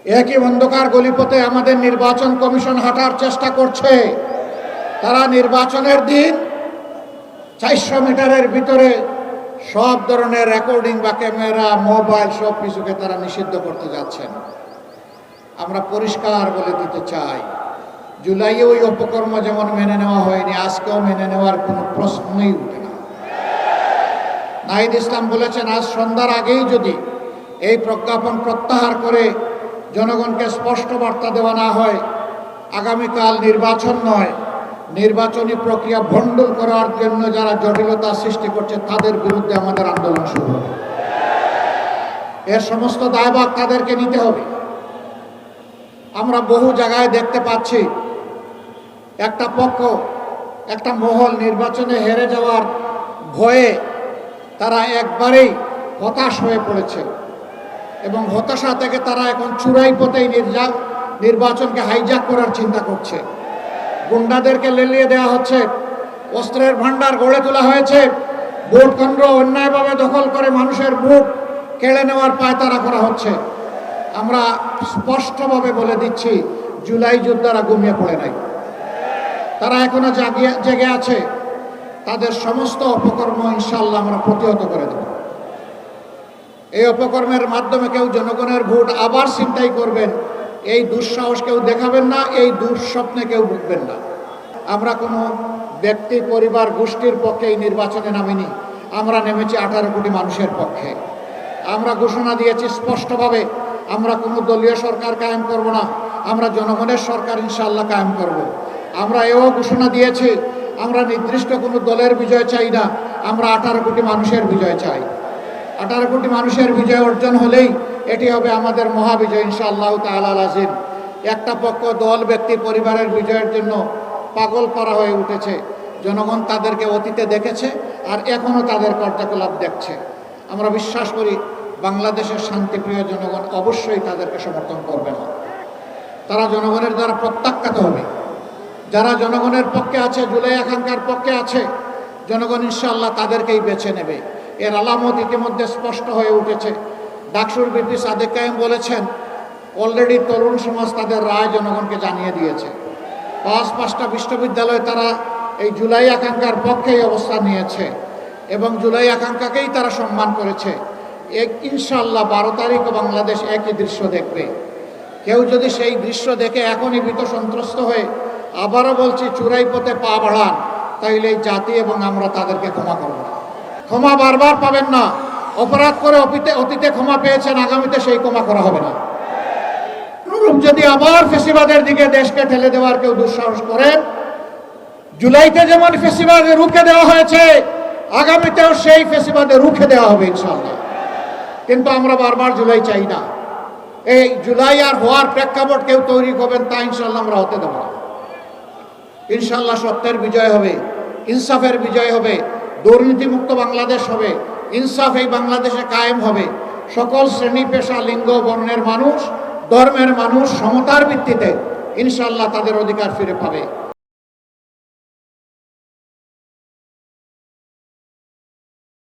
একই অন্ধকার গলিপথে আমাদের নির্বাচন কমিশন হাঁটার চেষ্টা করছে। তারা নির্বাচনের দিন 400 মিটারের ভিতরে সব ধরনের রেকর্ডিং বা ক্যামেরা, মোবাইল সব কিছুকে তারা নিষিদ্ধ করতে যাচ্ছেন। আমরা পরিষ্কার বলে দিতে চাই, জুলাইয়ে ওই অপকর্ম যেমন মেনে নেওয়া হয়নি, আজকেও মেনে নেওয়ার কোনো প্রশ্নই উঠে না। নাহিদ ইসলাম বলেছেন, আজ সন্ধ্যার আগেই যদি এই প্রজ্ঞাপন প্রত্যাহার করে জনগণকে স্পষ্ট বার্তা দেওয়া না হয়, আগামীকাল নির্বাচন নয়, নির্বাচনী প্রক্রিয়া ভণ্ডুল করার জন্য যারা জটিলতা সৃষ্টি করছে তাদের বিরুদ্ধে আমাদের আন্দোলন শুরু হবে। এর সমস্ত দায়ভার তাদেরকে নিতে হবে। আমরা বহু জায়গায় দেখতে পাচ্ছি একটা পক্ষ, একটা মহল নির্বাচনে হেরে যাওয়ার ভয়ে তারা একবারেই হতাশ হয়ে পড়েছে এবং হতাশা থেকে তারা এখন চূড়াই পথেই নির্বাচনকে হাইজ্যাক করার চিন্তা করছে। গুন্ডাদেরকে লেলিয়ে দেওয়া হচ্ছে, অস্ত্রের ভান্ডার গড়ে তোলা হয়েছে, ভোট কেন্দ্র অন্যায়ভাবে দখল করে মানুষের ভোট কেড়ে নেওয়ার পায়তারা করা হচ্ছে। আমরা স্পষ্টভাবে বলে দিচ্ছি, জুলাই যোদ্ধারা ঘুমিয়ে পড়ে নাই, তারা এখনো জেগে আছে। তাদের সমস্ত অপকর্ম ইনশাআল্লাহ আমরা প্রতিহত করে দেব। এই অপকর্মের মাধ্যমে কেউ জনগণের ভোট আবার ছিনতাই করবেন, এই দুঃসাহস কেউ দেখাবেন না, এই দুঃস্বপ্নে কেউ ভুগবেন না। আমরা কোনো ব্যক্তি, পরিবার, গোষ্ঠীর পক্ষে এই নির্বাচনে নামিনি, আমরা নেমেছি 18 কোটি মানুষের পক্ষে। আমরা ঘোষণা দিয়েছি স্পষ্টভাবে, আমরা কোনো দলীয় সরকার কায়েম করব না, আমরা জনগণের সরকার ইনশাআল্লাহ কায়েম করব। আমরা এও ঘোষণা দিয়েছি, আমরা নির্দিষ্ট কোনো দলের বিজয় চাই না, আমরা 18 কোটি মানুষের বিজয় চাই। 18 কোটি মানুষের বিজয় অর্জন হলেই এটি হবে আমাদের মহাবিজয় ইনশাআল্লাহ তাআলা আজিম। একটা পক্ষ, দল, ব্যক্তি, পরিবারের বিজয়ের জন্য পাগল করা হয়ে উঠেছে। জনগণ তাদেরকে অতীতে দেখেছে আর এখনও তাদের কার্যকলাপ দেখছে। আমরা বিশ্বাস করি বাংলাদেশের শান্তিপ্রিয় জনগণ অবশ্যই তাদেরকে সমর্থন করবে না। তারা জনগণের দ্বারা প্রত্যাখ্যাত হবে। যারা জনগণের পক্ষে আছে, জুলাই আকাঙ্ক্ষার পক্ষে আছে, জনগণ ইনশাআল্লাহ তাদেরকেই বেছে নেবে। এর আলামত ইতিমধ্যে স্পষ্ট হয়ে উঠেছে। ডাকসুর ভিপি সাদেক কায়েম বলেছেন, অলরেডি তরুণ সমাজ তাদের রায় জনগণকে জানিয়ে দিয়েছে। 5টা বিশ্ববিদ্যালয়ে তারা এই জুলাই আকাঙ্ক্ষার পক্ষেই অবস্থান নিয়েছে এবং জুলাই আকাঙ্ক্ষাকেই তারা সম্মান করেছে। ইনশাআল্লাহ 12 তারিখও বাংলাদেশ একই দৃশ্য দেখবে। কেউ যদি সেই দৃশ্য দেখে এখনই ভীত সন্ত্রস্ত হয়ে আবারও বলছি চূড়াই পথে পা বাড়ান, তাইলে এই জাতি এবং আমরা তাদেরকে ক্ষমা করব না। ক্ষমা বারবার পাবেন না। অপরাধ করে অতীতে ক্ষমা পেয়েছেন, আগামীতে সেই ক্ষমা করা হবে না। যদি আবার ফেসিবাদের দিকে দেশকে ঠেলে দেওয়ার কেউ দুঃসাহস করেন, জুলাইতে যেমন ফেসিবাদে রুখে দেওয়া হয়েছে, আগামীতেও সেই ফেসিবাদে রুখে দেওয়া হবে ইনশাআল্লাহ। কিন্তু আমরা বারবার জুলাই চাই না। এই জুলাই আর হওয়ার প্রেক্ষাপট কেউ তৈরি করবেন, তা ইনশাআল্লাহ আমরা হতে দেব না। ইনশাআল্লাহ সত্যের বিজয় হবে, ইনসাফের বিজয় হবে, দুর্নীতিমুক্ত বাংলাদেশ হবে, ইনসাফ এই বাংলাদেশে কায়েম হবে। সকল শ্রেণী, পেশা, লিঙ্গ, বর্ণের মানুষ, ধর্মের মানুষ সমতার ভিত্তিতে ইনশাআল্লাহ তাদের অধিকার ফিরে পাবে।